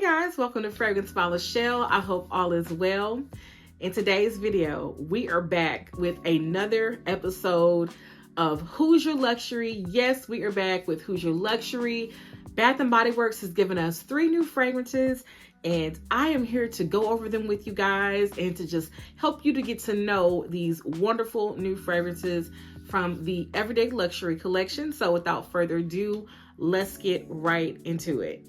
guys, welcome to Fragrance by Lachelle. I hope all is well. In today's video, we are back with another episode of Who's Your Luxury. Yes, we are back with Who's Your Luxury. Bath&Body Works has given us 3 new fragrances, and I am here to go over them with you guys and to just help you to get to know these wonderful new fragrances from the Everyday Luxury collection. So without further ado, let's get right into it.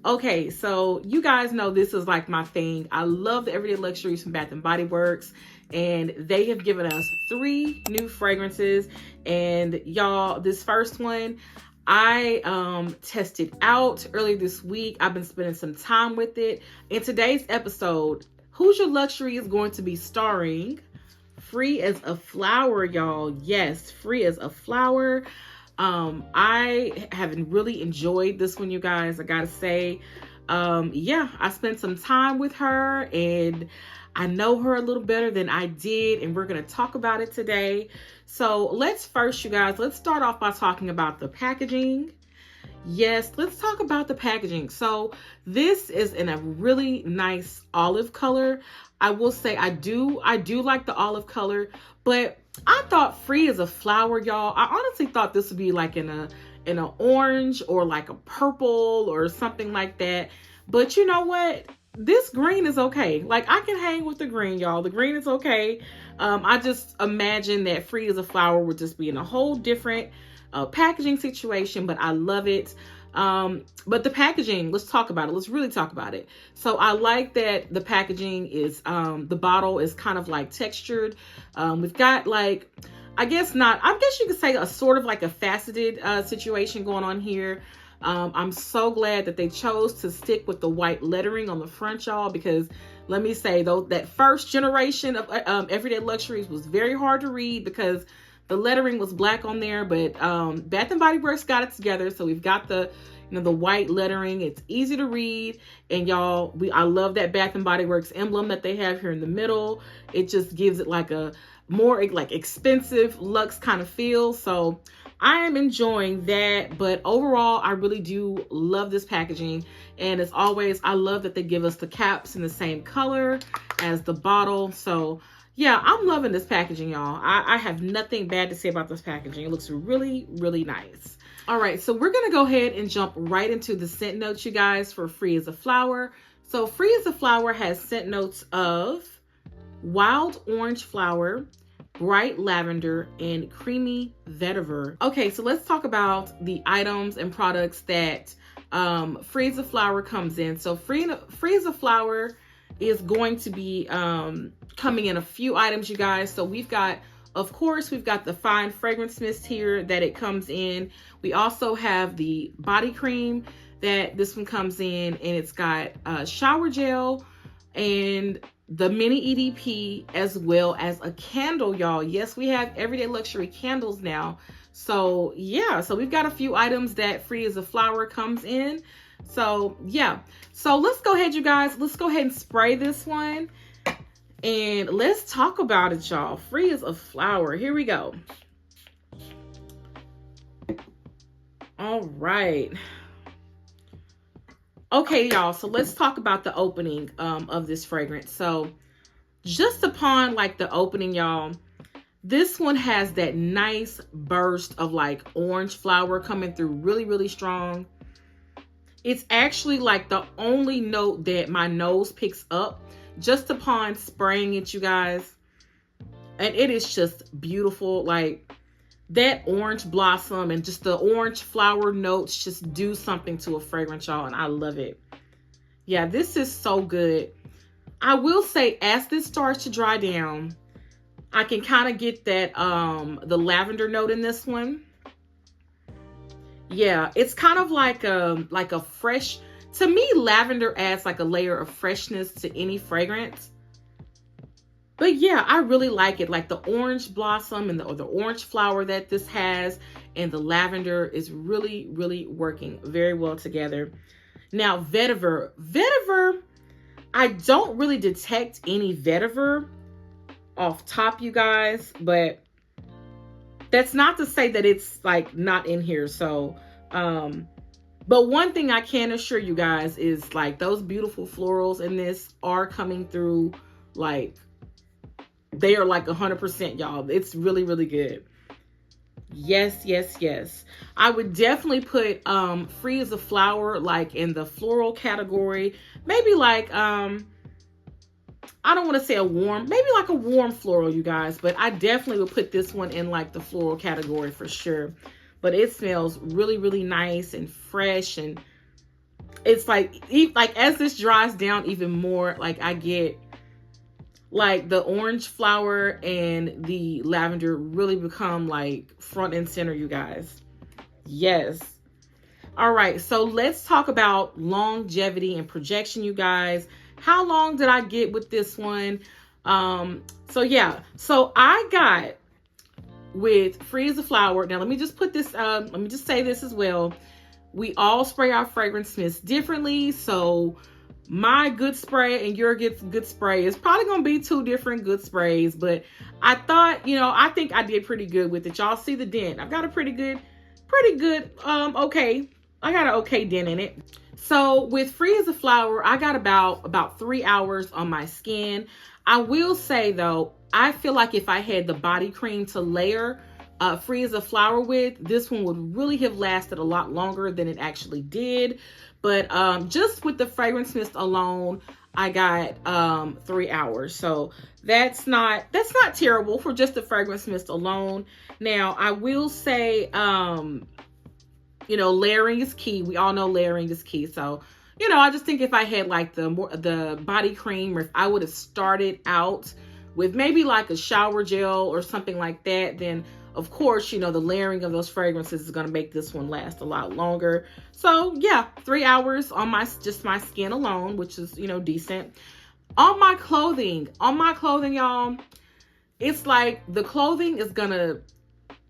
Okay, so you guys know this is like my thing. I love the Everyday Luxuries from Bath&Body Works, and they have given us 3 new fragrances. And y'all, this first one, I tested out earlier this week. I've been spending some time with it. In today's episode, Who's Your Luxury is going to be starring Free as a Flower, y'all. Yes, Free as a Flower. I have really enjoyed this one, you guys. I gotta say, yeah, I spent some time with her and I know her a little better than I did, and we're gonna talk about it today. So let's first, you guys, let's start off by talking about the packaging. Yes, let's talk about the packaging. So this is in a really nice olive color. I will say I do like the olive color, but I thought Free as a Flower, y'all. I honestly thought this would be like in an orange or like a purple or something like that. But you know what? This green is okay. Like, I can hang with the green, y'all. The green is okay. I just imagine that Free as a Flower would just be in a whole different packaging situation, but I love it. But the packaging, let's talk about it. Let's really talk about it. So I like that the packaging is, the bottle is kind of like textured. We've got like, I guess you could say a sort of like a faceted situation going on here. I'm so glad that they chose to stick with the white lettering on the front, y'all, because let me say though, that first generation of Everyday Luxuries was very hard to read because the lettering was black on there, but Bath& Body Works got it together. So we've got the, the white lettering. It's easy to read. And y'all, I love that Bath & Body Works emblem that they have here in the middle. It just gives it like a more like expensive luxe kind of feel. So I am enjoying that. But overall, I really do love this packaging. And as always, I love that they give us the caps in the same color as the bottle. So yeah, I'm loving this packaging, y'all. I have nothing bad to say about this packaging. It looks really, really nice. All right, so we're going to go ahead and jump right into the scent notes, you guys, for Free as a Flower. So Free as a Flower has scent notes of wild orange flower, bright lavender, and creamy vetiver. Okay, so let's talk about the items and products that Free as a Flower comes in. So Free as a Flower is going to be coming in a few items, you guys. So we've got, of course, we've got the fine fragrance mist here that it comes in. We also have the body cream that this one comes in, and it's got shower gel and the mini EDP as well as a candle, y'all. Yes, we have Everyday Luxury candles now. So yeah, so we've got a few items that Free as a Flower comes in. So yeah, so let's go ahead, you guys. Let's go ahead and spray this one. And let's talk about it, y'all. Free as a Flower. Here we go. All right. Okay, y'all. So let's talk about the opening of this fragrance. So just upon like the opening, y'all, this one has that nice burst of like orange flower coming through really, really strong. It's actually like the only note that my nose picks up just upon spraying it, you guys. And it is just beautiful. Like that orange blossom and just the orange flower notes just do something to a fragrance, y'all. And I love it. Yeah, this is so good. I will say, as this starts to dry down, I can kind of get that the lavender note in this one. Yeah, it's kind of like a fresh, to me, lavender adds like a layer of freshness to any fragrance. But yeah, I really like it. Like the orange blossom and the orange flower that this has and the lavender is really, really working very well together. Now, vetiver. Vetiver, I don't really detect any vetiver off top, you guys, but that's not to say that it's like not in here. So But one thing I can assure you guys is like those beautiful florals in this are coming through, like they are like 100%, y'all. It's really, really good. Yes, yes, yes. I would definitely put Free as a Flower like in the floral category. Maybe like I don't want to say a warm, maybe like a warm floral, you guys, but I definitely would put this one in like the floral category for sure. But it smells really, really nice and fresh, and it's like as this dries down even more, like I get like the orange flower and the lavender really become like front and center, you guys. Yes. All right, so let's talk about longevity and projection, you guys. How long did I get with this one? So yeah, so I got with Free as a Flower. Now let me just put this, let me just say this as well. We all spray our fragrance mists differently, so my good spray and your good spray is probably gonna be two different good sprays, but I thought, you know, I think I did pretty good with it. Y'all see the dent. I've got a pretty good, okay. I got an okay dent in it. So with Free as a Flower, I got about 3 hours on my skin. I will say though, I feel like if I had the body cream to layer Free as a Flower with, this one would really have lasted a lot longer than it actually did. But just with the fragrance mist alone, I got 3 hours. So that's not terrible for just the fragrance mist alone. Now I will say, you know, layering is key. We all know layering is key. So, you know, I just think if I had like the body cream, or if I would have started out with maybe like a shower gel or something like that, then of course, you know, the layering of those fragrances is going to make this one last a lot longer. So yeah, 3 hours on just my skin alone, which is, you know, decent. On my clothing, y'all, it's like the clothing is gonna,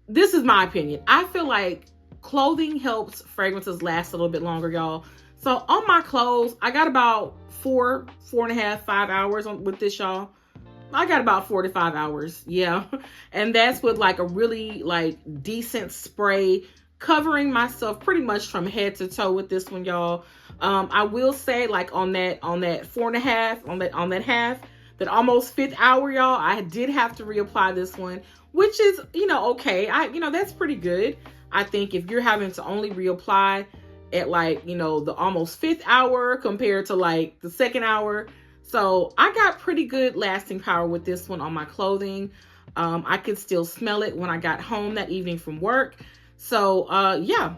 this is my opinion. I feel like clothing helps fragrances last a little bit longer, y'all. So on my clothes, I got about 4.5, 5 hours with this, y'all. I got about 4 to 5 hours, yeah. And that's with like a really like decent spray covering myself pretty much from head to toe with this one, y'all. I will say like on that 4.5, on that half, that almost 5th hour, y'all, I did have to reapply this one, which is, you know, okay. You know, that's pretty good. I think if you're having to only reapply at like, you know, the almost 5th hour compared to like the 2nd hour. So I got pretty good lasting power with this one on my clothing. I could still smell it when I got home that evening from work. So yeah,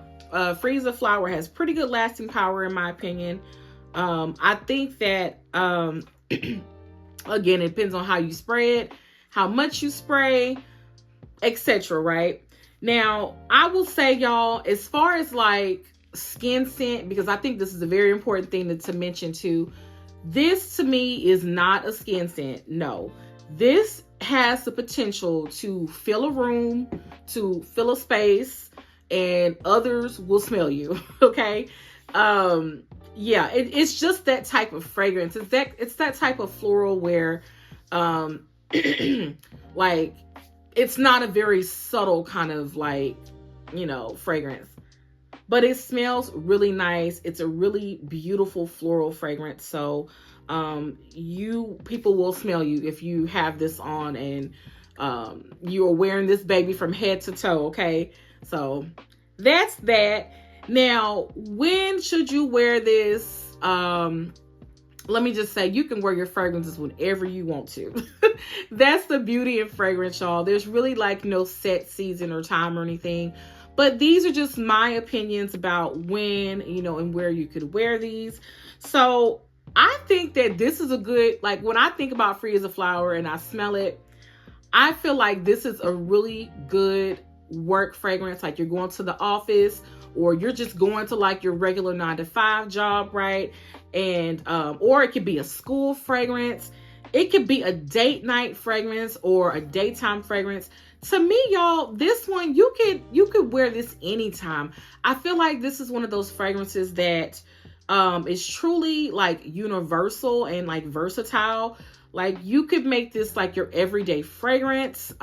Free as a Flower has pretty good lasting power in my opinion. I think that, again, it depends on how you spray it, how much you spray, etc. Right? Now, I will say, y'all, as far as like skin scent, because I think this is a very important thing to mention too, this to me is not a skin scent. No, this has the potential to fill a room, to fill a space, and others will smell you. Okay. Yeah, it's just that type of fragrance. It's that type of floral where, like, it's not a very subtle kind of like, you know, fragrance, but it smells really nice. It's a really beautiful floral fragrance. So people will smell you if you have this on and you are wearing this baby from head to toe. Okay, so that's that. Now, when should you wear this? Let me just say, you can wear your fragrances whenever you want to. That's the beauty of fragrance, y'all. There's really like no set season or time or anything. But these are just my opinions about when, you know, and where you could wear these. So I think that this is a good, like when I think about Free as a Flower and I smell it, I feel like this is a really good work fragrance. Like you're going to the office or you're just going to like your regular 9-to-5 job, right? And, or it could be a school fragrance. It could be a date night fragrance or a daytime fragrance. To me, y'all, this one, you could wear this anytime. I feel like this is one of those fragrances that is truly like universal and like versatile. Like you could make this like your everyday fragrance.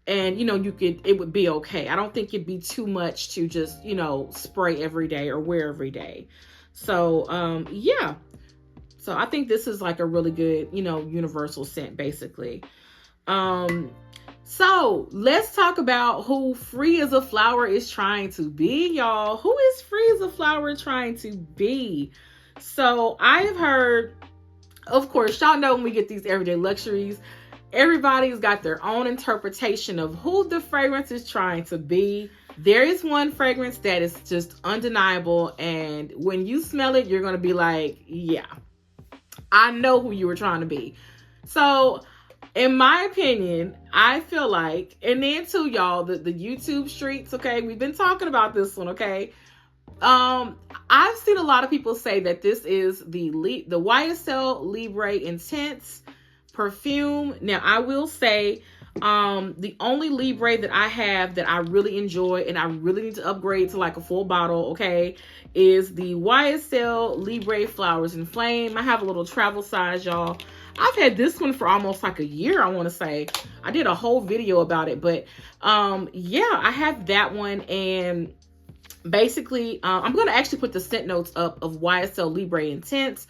and, you know, it would be okay. I don't think it'd be too much to just, you know, spray every day or wear every day. So, yeah. So I think this is like a really good, you know, universal scent, basically. So let's talk about who Free as a Flower is trying to be, y'all. Who is Free as a Flower trying to be? So I have heard, of course, y'all know when we get these everyday luxuries, everybody's got their own interpretation of who the fragrance is trying to be. There is one fragrance that is just undeniable, and when you smell it, you're going to be like, yeah, I know who you were trying to be. So in my opinion, I feel like, and then too, y'all, the YouTube streets, okay, we've been talking about this one, okay. I've seen a lot of people say that this is the YSL Libre Intense Perfume. Now, I will say, the only Libre that I have that I really enjoy and I really need to upgrade to like a full bottle, okay, is the YSL Libre Flowers and Flame. I have a little travel size, y'all. I've had this one for almost like a year, I want to say. I did a whole video about it, but yeah, I have that one. And basically, I'm going to actually put the scent notes up of YSL Libre Intense.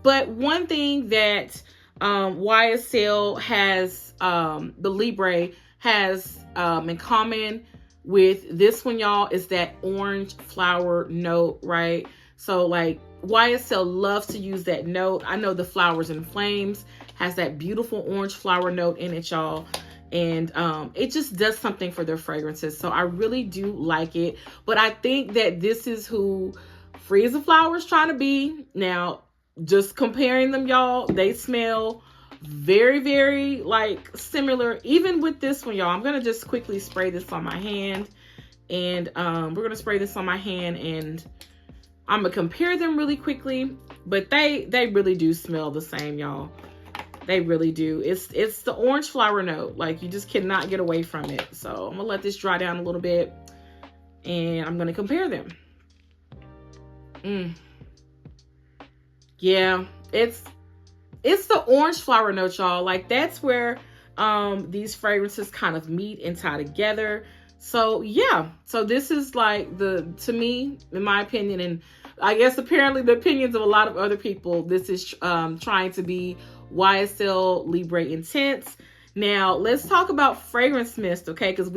But one thing that YSL has, the Libre has in common with this one, y'all, is that orange flower note, right? So like YSL loves to use that note. I know the Flowers and Flames has that beautiful orange flower note in it, y'all. And it just does something for their fragrances. So I really do like it. But I think that this is who Free as a Flower is trying to be. Now, just comparing them, y'all, they smell very, very like similar. Even with this one, y'all, I'm going to just quickly spray this on my hand. And we're going to spray this on my hand, and I'm going to compare them really quickly. But they really do smell the same, y'all. They really do. It's the orange flower note. Like, you just cannot get away from it. So I'm gonna let this dry down a little bit, and I'm gonna compare them. Yeah, it's the orange flower note, y'all. Like, that's where these fragrances kind of meet and tie together. So yeah, so this is like to me, in my opinion, and I guess apparently the opinions of a lot of other people, this is trying to be YSL Libre Intense. Now, let's talk about fragrance mist, okay? Because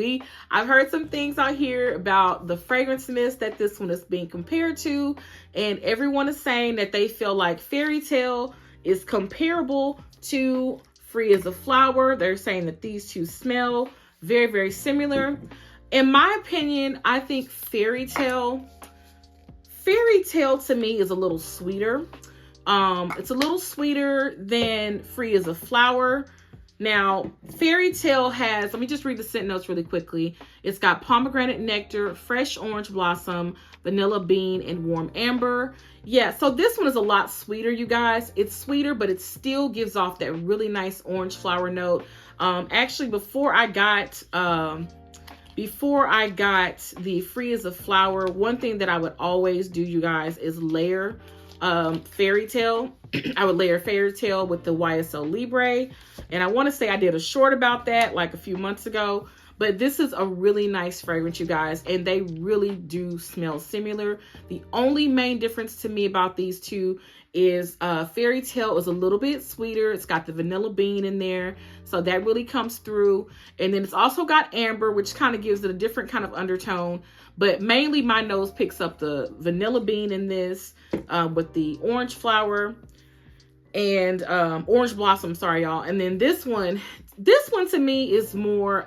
I've heard some things out here about the fragrance mist that this one is being compared to, and everyone is saying that they feel like Fairy Tale is comparable to Free as a Flower. They're saying that these two smell very, very similar. In my opinion, I think Fairy Tale to me is a little sweeter. It's a little sweeter than Free as a Flower. Now, Fairy Tale has, let me just read the scent notes really quickly. It's got pomegranate nectar, fresh orange blossom, vanilla bean, and warm amber. Yeah, so this one is a lot sweeter, you guys. It's sweeter, but it still gives off that really nice orange flower note. Actually, before I got the Free as a Flower, one thing that I would always do, you guys, is layer Fairy Tale. I would layer Fairy Tale with the YSL Libre. And I want to say I did a short about that like a few months ago. But this is a really nice fragrance, you guys. And they really do smell similar. The only main difference to me about these two is Fairy Tale is a little bit sweeter. It's got the vanilla bean in there. So that really comes through. And then it's also got amber, which kind of gives it a different kind of undertone. But mainly my nose picks up the vanilla bean in this with the orange flower and orange blossom, sorry, y'all. And then this one to me is more,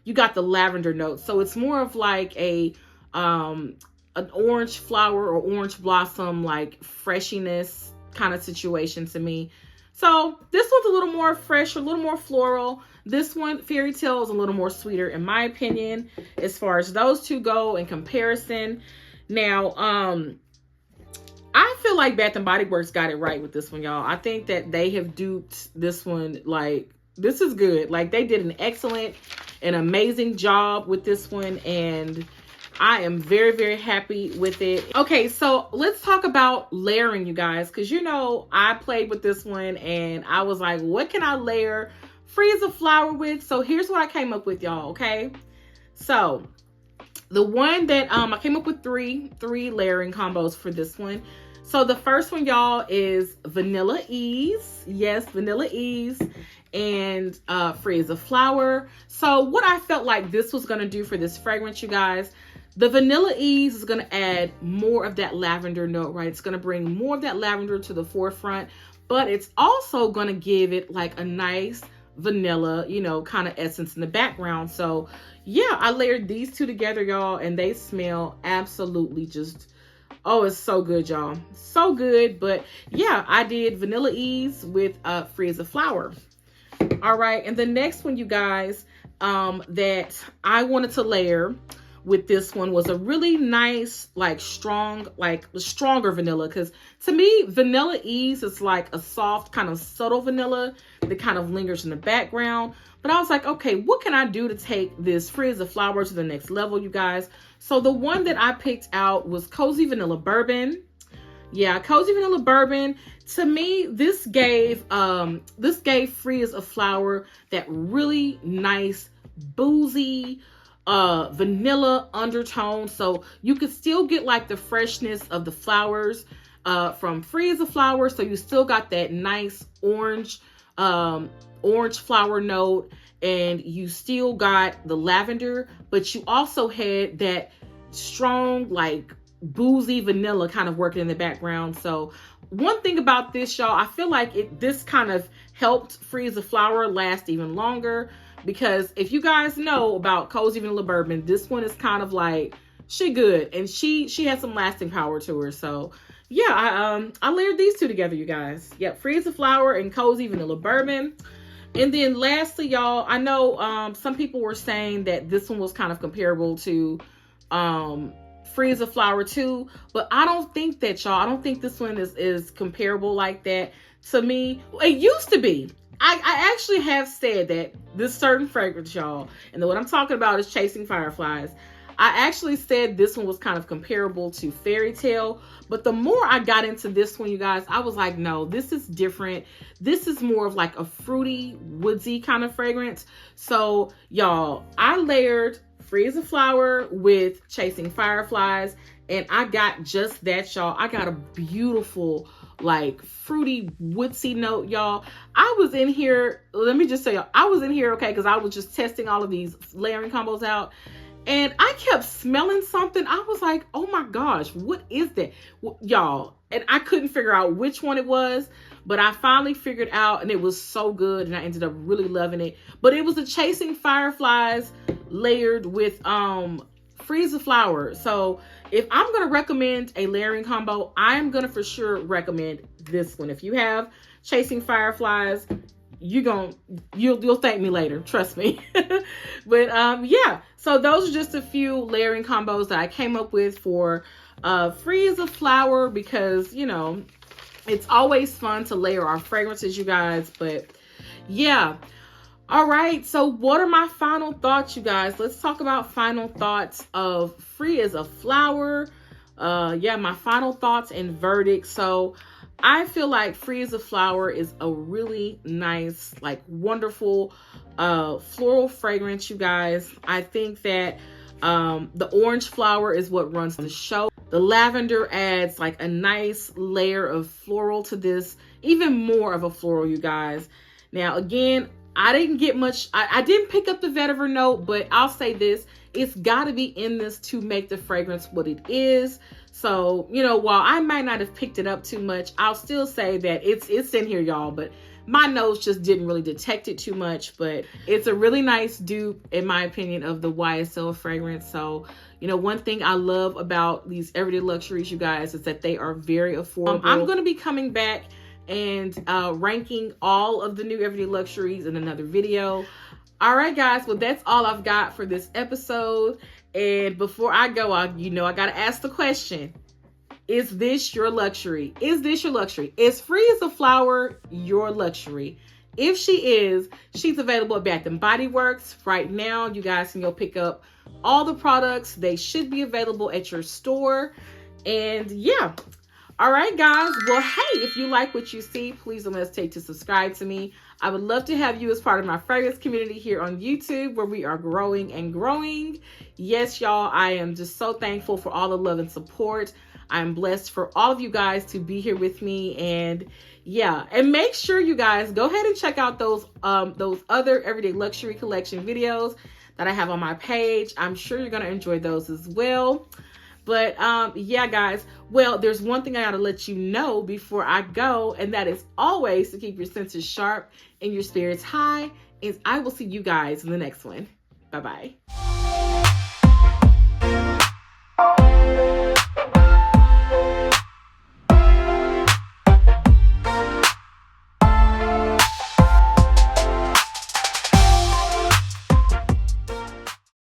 you got the lavender note. So it's more of like an orange flower or orange blossom, like freshiness kind of situation to me. So this one's a little more fresh, a little more floral. This one, Fairy Tale, is a little more sweeter in my opinion, as far as those two go in comparison. Now, I feel like Bath&Body Works got it right with this one, y'all. I think that they have duped this one. Like, this is good. Like, they did an excellent and amazing job with this one, and I am very, very happy with it. Okay, so let's talk about layering, you guys, because, you know, I played with this one and I was like, what can I layer Free as a Flower with. So here's what I came up with, y'all, okay? So the one that I came up with three layering combos for this one. So the first one, y'all, is Vanilla Ease. Yes, Vanilla Ease and Free as a Flower. So what I felt like this was going to do for this fragrance, you guys, the Vanilla Ease is going to add more of that lavender note, right? It's going to bring more of that lavender to the forefront, but it's also going to give it like a nice vanilla, you know, kind of essence in the background. So yeah, I layered these two together, y'all, and they smell absolutely just, oh, it's so good, y'all. So good. But yeah, I did Vanilla Ease with Free as a Flower. All right. And the next one, you guys, that I wanted to layer with this one was a really nice, like strong, like stronger vanilla. Because to me, Vanilla Ease is like a soft, kind of subtle vanilla that kind of lingers in the background. But I was like, okay, what can I do to take this Free as a Flower to the next level, you guys? So the one that I picked out was Cozy Vanilla Bourbon. Yeah, Cozy Vanilla Bourbon. To me, this gave Free as a Flower that really nice, boozy, vanilla undertone. So you could still get like the freshness of the flowers from Free as a Flower. So you still got that nice orange flower note, and you still got the lavender, but you also had that strong, like boozy vanilla kind of working in the background. So one thing about this, y'all, I feel like this kind of helped Free as a Flower last even longer, because if you guys know about Cozy Vanilla Bourbon, this one is kind of like, she good, and she has some lasting power to her. So yeah, I layered these two together, you guys. Yep, Free as a Flower and Cozy Vanilla Bourbon. And then lastly, y'all, I know some people were saying that this one was kind of comparable to Free as a Flower too, but I don't think that, y'all. I don't think this one is comparable like that. To me, it used to be. I actually have said that this certain fragrance, y'all, and what I'm talking about is Chasing Fireflies. I actually said this one was kind of comparable to Fairy Tale, but the more I got into this one, you guys, I was like, no, this is different. This is more of like a fruity, woodsy kind of fragrance. So y'all, I layered Free as a Flower with Chasing Fireflies, and I got just that, y'all. I got a beautiful, like fruity, woodsy note, y'all. I was in here, let me just say, y'all, I was in here, okay, because I was just testing all of these layering combos out. And I kept smelling something. I was like, oh my gosh, what is that? Y'all, and I couldn't figure out which one it was, but I finally figured out, and it was so good, and I ended up really loving it. But it was a Chasing Fireflies layered with Free as a Flower. So if I'm going to recommend a layering combo, I'm going to for sure recommend this one. If you have Chasing Fireflies, you'll thank me later, trust me. But yeah, so those are just a few layering combos that I came up with for Free as a Flower, because you know it's always fun to layer our fragrances, you guys. But yeah, all right, so what are my final thoughts, you guys? Let's talk about final thoughts of Free as a Flower. Yeah, my final thoughts and verdict. So I feel like Free as a Flower is a really nice, like wonderful floral fragrance, you guys. I think that the orange flower is what runs the show. The lavender adds like a nice layer of floral to this, even more of a floral, you guys. Now, again, I didn't get much. I didn't pick up the vetiver note, but I'll say this. It's got to be in this to make the fragrance what it is. So, you know, while I might not have picked it up too much, I'll still say that it's in here, y'all. But my nose just didn't really detect it too much. But it's a really nice dupe, in my opinion, of the YSL fragrance. So, you know, one thing I love about these everyday luxuries, you guys, is that they are very affordable. I'm going to be coming back and ranking all of the new everyday luxuries in another video. All right, guys. Well, that's all I've got for this episode. And before I go, I got to ask the question. Is this your luxury? Is this your luxury? Is Free as a Flower your luxury? If she is, she's available at Bath&Body Works right now. You guys can go pick up all the products. They should be available at your store. And yeah. All right, guys. Well, hey, if you like what you see, please don't hesitate to subscribe to me. I would love to have you as part of my fragrance community here on YouTube, where we are growing and growing. Yes, y'all, I am just so thankful for all the love and support. I'm blessed for all of you guys to be here with me. And yeah, and make sure you guys go ahead and check out those other Everyday Luxury Collection videos that I have on my page. I'm sure you're going to enjoy those as well. But yeah, guys, well, there's one thing I got to let you know before I go, and that is always to keep your senses sharp and your spirits high. And I will see you guys in the next one. Bye-bye.